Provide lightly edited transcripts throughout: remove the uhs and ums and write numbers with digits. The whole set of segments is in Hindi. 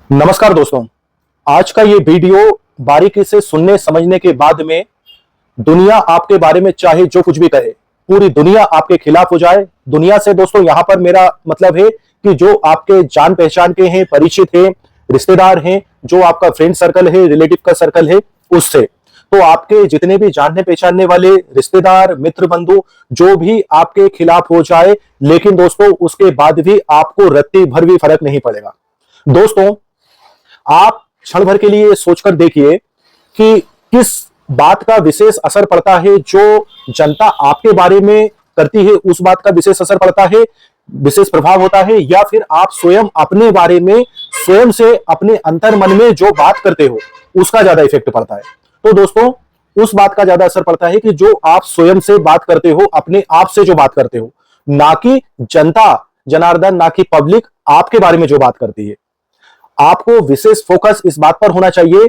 नमस्कार दोस्तों। आज का ये वीडियो बारीकी से सुनने समझने के बाद में दुनिया आपके बारे में चाहे जो कुछ भी कहे, पूरी दुनिया आपके खिलाफ हो जाए। दुनिया से दोस्तों यहां पर मेरा मतलब है कि जो आपके जान पहचान के हैं, परिचित हैं, रिश्तेदार हैं, जो आपका फ्रेंड सर्कल है, रिलेटिव का सर्कल है, उससे तो आपके जितने भी जानने पहचानने वाले रिश्तेदार, मित्र, बंधु जो भी आपके खिलाफ हो जाए, लेकिन दोस्तों उसके बाद भी आपको रत्ती भर भी फर्क नहीं पड़ेगा। दोस्तों, आप क्षण भर के लिए सोचकर देखिए कि किस बात का विशेष असर पड़ता है। जो जनता आपके बारे में करती है उस बात का विशेष असर पड़ता है, विशेष प्रभाव होता है, या फिर आप स्वयं अपने बारे में स्वयं से अपने अंतर मन में जो बात करते हो उसका ज्यादा इफेक्ट पड़ता है। तो दोस्तों, उस बात का ज्यादा असर पड़ता है कि जो आप स्वयं से बात करते हो, अपने आप से जो बात करते हो, ना कि जनता जनार्दन, ना कि पब्लिक आपके बारे में जो बात करती है। आपको विशेष फोकस इस बात पर होना चाहिए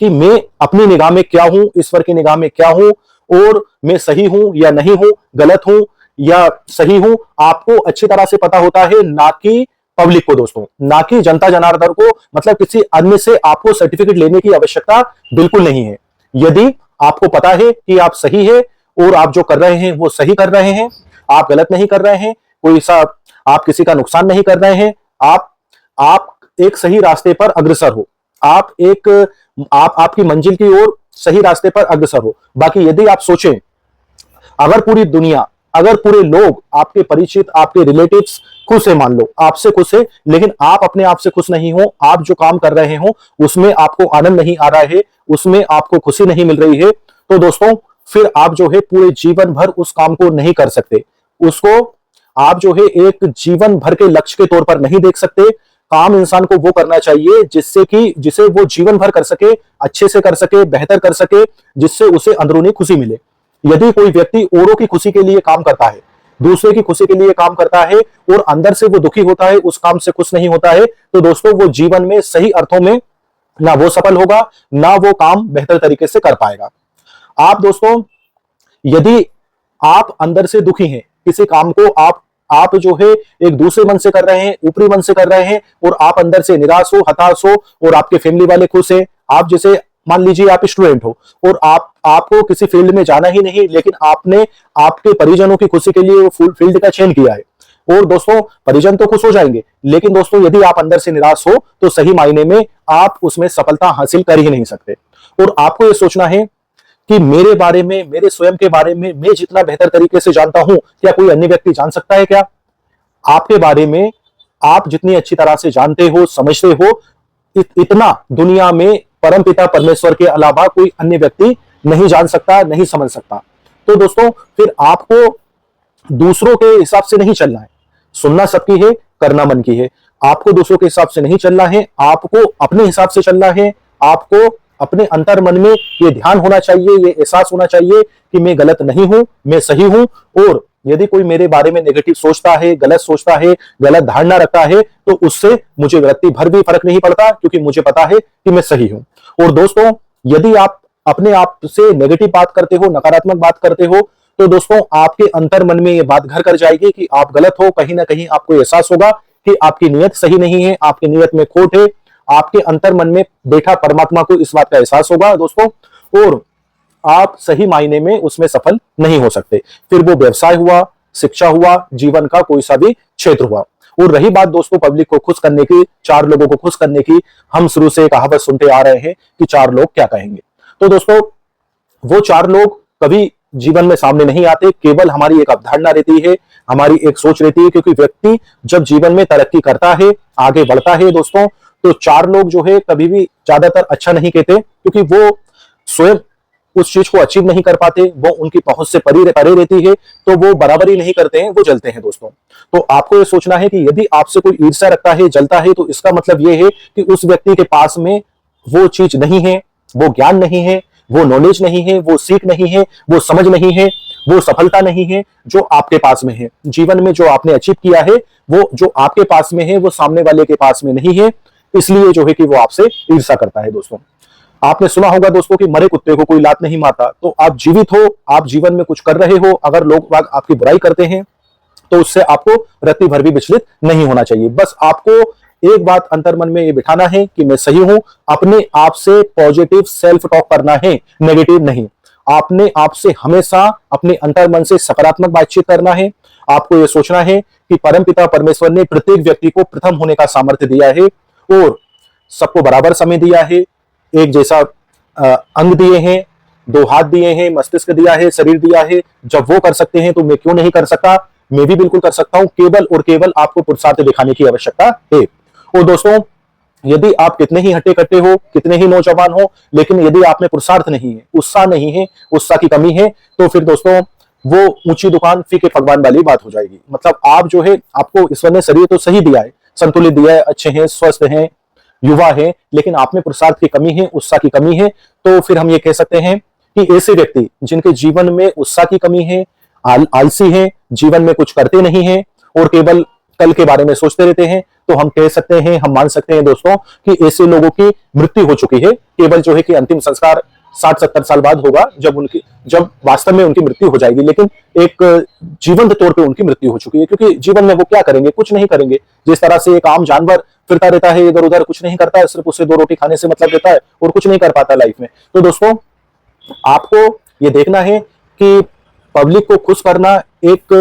कि मैं अपनी निगाह में क्या हूं, ईश्वर की निगाह में क्या हूं, और मैं सही हूं या नहीं हूं, गलत हूं या सही हूं, आपको अच्छी तरह से पता होता है, ना कि पब्लिक को दोस्तों, ना कि जनता जनार्दन को। मतलब किसी अन्य से आपको सर्टिफिकेट लेने की आवश्यकता बिल्कुल नहीं है। यदि आपको पता है कि आप सही है और आप जो कर रहे हैं वो सही कर रहे हैं, आप गलत नहीं कर रहे हैं, कोई सा आप किसी का नुकसान नहीं कर रहे हैं, आप एक सही रास्ते पर अग्रसर हो, आप आपकी मंजिल की ओर सही रास्ते पर अग्रसर हो। बाकी यदि आप सोचें, अगर पूरी दुनिया, अगर पूरे लोग, आपके परिचित, आपके रिलेटिव्स खुश है, मान लो आपसे खुश है, लेकिन आप अपने आप से खुश नहीं हो, आप जो काम कर रहे हो उसमें आपको आनंद नहीं आ रहा है, उसमें आपको खुशी नहीं मिल रही है, तो दोस्तों फिर आप जो है पूरे जीवन भर उस काम को नहीं कर सकते। उसको आप जो है एक जीवन भर के लक्ष्य के तौर पर नहीं देख सकते। काम इंसान को वो करना चाहिए जिसे वो जीवन भर कर सके, अच्छे से कर सके, बेहतर कर सके, जिससे उसे अंदरूनी खुशी मिले। यदि कोई व्यक्ति औरों की खुशी के लिए काम करता है, दूसरे की खुशी के लिए काम करता है, और अंदर से वो दुखी होता है, उस काम से खुश नहीं होता है, तो दोस्तों वो जीवन में सही अर्थों में ना वो सफल होगा, ना वो काम बेहतर तरीके से कर पाएगा। आप दोस्तों, यदि आप अंदर से दुखी हैं, किसी काम को आप जो है एक दूसरे मन से कर रहे हैं, ऊपरी मन से कर रहे हैं, और आप अंदर से निराश हो, हताश हो, और आपके फैमिली वाले खुश हैं। आप जैसे मान लीजिए आप स्टूडेंट हो और आपको किसी फील्ड में जाना ही नहीं, लेकिन आपने आपके परिजनों की खुशी के लिए वो फील्ड का चयन किया है, और दोस्तों परिजन तो खुश हो जाएंगे, लेकिन दोस्तों यदि आप अंदर से निराश हो तो सही मायने में आप उसमें सफलता हासिल कर ही नहीं सकते। और आपको यह सोचना है कि मेरे बारे में, मेरे स्वयं के बारे में मैं जितना बेहतर तरीके से जानता हूं, क्या कोई अन्य व्यक्ति जान सकता है क्या? आपके बारे में आप जितनी अच्छी तरह से जानते हो, समझते हो, इतना दुनिया में परमपिता परमेश्वर के अलावा कोई अन्य व्यक्ति नहीं जान सकता, नहीं समझ सकता। तो दोस्तों फिर आपको दूसरों के हिसाब से नहीं चलना है। सुनना सबकी है, करना मन की है। आपको दूसरों के हिसाब से नहीं चलना है, आपको अपने हिसाब से चलना है। आपको अपने अंतर मन में ये ध्यान होना चाहिए, ये एहसास होना चाहिए कि मैं गलत नहीं हूं, मैं सही हूं। और यदि कोई मेरे बारे में नेगेटिव सोचता है, गलत सोचता है, गलत धारणा रखता है, तो उससे मुझे रत्ती भर भी फर्क नहीं पड़ता, क्योंकि मुझे पता है कि मैं सही हूं। और दोस्तों, यदि आप अपने आप से नेगेटिव बात करते हो, नकारात्मक बात करते हो, तो दोस्तों आपके अंतर मन में ये बात घर कर जाएगी कि आप गलत हो। कहीं ना कहीं आपको एहसास होगा कि आपकी नीयत सही नहीं है, आपकी नीयत में खोट है। आपके अंतर मन में बैठा परमात्मा को इस बात का एहसास होगा दोस्तों, और आप सही मायने में उसमें सफल नहीं हो सकते। फिर वो व्यवसाय हुआ, शिक्षा हुआ, जीवन का कोई सा भी क्षेत्र हुआ। और रही बात दोस्तों पब्लिक को खुश करने की, चार लोगों को खुश करने की, हम शुरू से कहावत सुनते आ रहे हैं कि चार लोग क्या कहेंगे। तो दोस्तों वो चार लोग कभी जीवन में सामने नहीं आते, केवल हमारी एक अवधारणा रहती है, हमारी एक सोच रहती है। क्योंकि व्यक्ति जब जीवन में तरक्की करता है, आगे बढ़ता है दोस्तों, तो चार लोग जो है कभी भी ज्यादातर अच्छा नहीं कहते, क्योंकि वो स्वयं उस चीज को अचीव नहीं कर पाते, वो उनकी पहुंच से परे रहती है, तो वो बराबरी नहीं करते हैं, वो जलते हैं दोस्तों। तो आपको ये सोचना है कि यदि आपसे कोई ईर्ष्या रखता है, जलता है, तो इसका मतलब ये है कि उस व्यक्ति के पास में वो चीज नहीं है, वो ज्ञान नहीं है, वो नॉलेज नहीं है, वो सीख नहीं है, वो समझ नहीं है, वो सफलता नहीं है जो आपके पास में है। जीवन में जो आपने अचीव किया है, वो जो आपके पास में है, वो सामने वाले के पास में नहीं है। इसलिए जो है कि वो आपसे ईर्ष्या करता है दोस्तों। आपने सुना होगा दोस्तों कि मरे कुत्ते को कोई लात नहीं मारता। तो आप जीवित हो, आप जीवन में कुछ कर रहे हो, अगर लोग आपकी बुराई करते हैं तो उससे आपको रत्ती भर भी विचलित नहीं होना चाहिए। बस आपको एक बात अंतर्मन में ये बिठाना है कि मैं सही हूं। अपने आप से पॉजिटिव सेल्फ टॉक करना है, नेगेटिव नहीं। आपने आपसे हमेशा अपने अंतर्मन से सकारात्मक बातचीत करना है। आपको यह सोचना है कि परमपिता परमेश्वर ने प्रत्येक व्यक्ति को प्रथम होने का सामर्थ्य दिया है और सबको बराबर समय दिया है, एक जैसा अंग दिए हैं, दो हाथ दिए हैं, मस्तिष्क दिया है, शरीर दिया है। जब वो कर सकते हैं तो मैं क्यों नहीं कर सकता? मैं भी बिल्कुल कर सकता हूं। केवल और केवल आपको पुरुषार्थ दिखाने की आवश्यकता है। और दोस्तों, यदि आप कितने ही हट्टे कट्टे हो, कितने ही नौजवान हो, लेकिन यदि आप में पुरुषार्थ नहीं है, उत्साह नहीं है, उत्साह की कमी है, तो फिर दोस्तों वो ऊंची दुकान फीके पकवान वाली बात हो जाएगी। मतलब आप जो है, आपको ईश्वर ने शरीर तो सही दिया है, संतुलित दिया है, अच्छे हैं, स्वस्थ हैं, युवा है, लेकिन आप में पुरुषार्थ की कमी है, उत्साह की कमी है। तो फिर हम ये कह सकते हैं कि ऐसे व्यक्ति जिनके जीवन में उत्साह की कमी है, आलसी है, जीवन में कुछ करते नहीं है और केवल कल के बारे में सोचते रहते हैं, तो हम कह सकते हैं, हम मान सकते हैं दोस्तों कि ऐसे लोगों की मृत्यु हो चुकी है। केवल जो है कि अंतिम संस्कार 60-70 साल बाद होगा, जब वास्तव में उनकी मृत्यु हो जाएगी। लेकिन एक जीवंत तौर पे उनकी मृत्यु हो चुकी है, क्योंकि जीवन में वो क्या करेंगे? कुछ नहीं करेंगे। जिस तरह से एक आम जानवर फिरता रहता है इधर उधर, कुछ नहीं करता है, सिर्फ उसे 2 रोटी खाने से मतलब रहता है और कुछ नहीं कर पाता लाइफ में। तो दोस्तों, आपको ये देखना है कि पब्लिक को खुश करना एक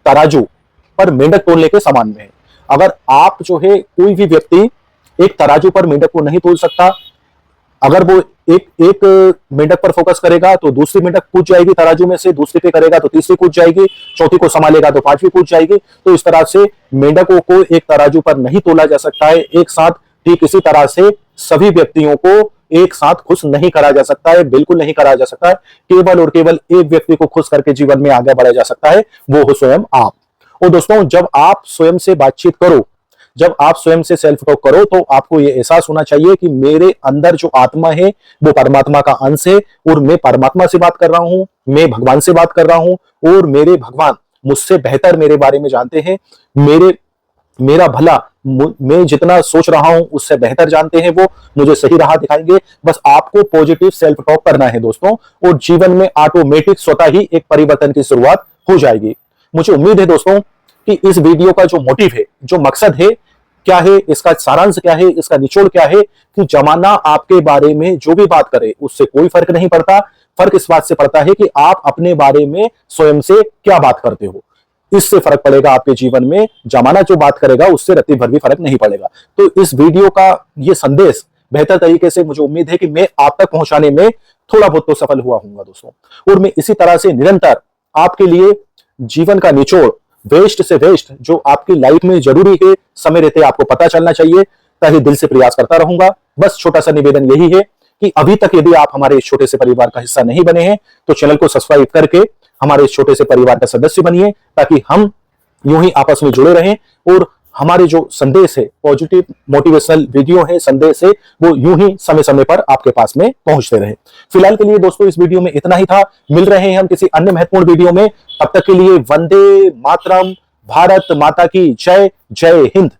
तराजू पर मेंढक तोलने के समान में है। अगर आप जो है, कोई भी व्यक्ति एक तराजू पर मेंढक को नहीं तोल सकता। अगर वो एक मेंढक पर फोकस करेगा तो दूसरी मेंढक कूद जाएगी तराजू में से, दूसरी पे करेगा तो तीसरी कूद जाएगी, चौथी को संभालेगा तो पांचवी कूद जाएगी। तो इस तरह से मेंढकों को एक तराजू पर नहीं तोला जा सकता है एक साथ। ठीक इसी तरह से सभी व्यक्तियों को एक साथ खुश नहीं करा जा सकता है, बिल्कुल नहीं करा जा सकता है। केवल और केवल एक व्यक्ति को खुश करके जीवन में आगे बढ़ा जा सकता है, वो हो स्वयं आप। और दोस्तों, जब आप स्वयं से बातचीत करो, जब आप स्वयं से सेल्फ टॉक करो, तो आपको यह एहसास होना चाहिए कि मेरे अंदर जो आत्मा है वो परमात्मा का अंश है और मैं परमात्मा से बात कर रहा हूं, मैं भगवान से बात कर रहा हूं और मेरे भगवान मुझसे बेहतर मेरे बारे में जानते हैं। मेरा भला मैं जितना सोच रहा हूं उससे बेहतर जानते हैं, वो मुझे सही राह दिखाएंगे। बस आपको पॉजिटिव सेल्फ टॉक करना है दोस्तों, और जीवन में ऑटोमेटिक स्वतः ही एक परिवर्तन की शुरुआत हो जाएगी। मुझे उम्मीद है दोस्तों कि इस वीडियो का जो मोटिव है, जो मकसद है, क्या है, इसका सारांश क्या है, इसका निचोड़ क्या है, कि जमाना आपके बारे में जो भी बात करे उससे कोई फर्क नहीं पड़ता। फर्क इस बात से पड़ता है कि आप अपने बारे में स्वयं से क्या बात करते हो। इससे फर्क पड़ेगा आपके जीवन में। जमाना जो बात करेगा उससे रत्ती भर भी फर्क नहीं पड़ेगा। तो इस वीडियो का ये संदेश बेहतर तरीके से मुझे उम्मीद है कि मैं आप तक पहुंचाने में थोड़ा बहुत तो सफल हुआ हूंगा दोस्तों। और मैं इसी तरह से निरंतर आपके लिए जीवन का निचोड़, वेस्ट से वेस्ट, जो आपकी लाइफ में जरूरी है, समय रहते आपको पता चलना चाहिए, ताकि दिल से प्रयास करता रहूंगा। बस छोटा सा निवेदन यही है कि अभी तक यदि आप हमारे इस छोटे से परिवार का हिस्सा नहीं बने हैं तो चैनल को सब्सक्राइब करके हमारे इस छोटे से परिवार का सदस्य बनिए, ताकि हम यूं ही आपस में जुड़े रहें और हमारे जो संदेश है, पॉजिटिव मोटिवेशनल वीडियो है, संदेश है, वो यूं ही समय समय पर आपके पास में पहुंचते रहे। फिलहाल के लिए दोस्तों इस वीडियो में इतना ही था। मिल रहे हैं हम किसी अन्य महत्वपूर्ण वीडियो में। तब तक के लिए वंदे मातरम, भारत माता की जय, जय हिंद।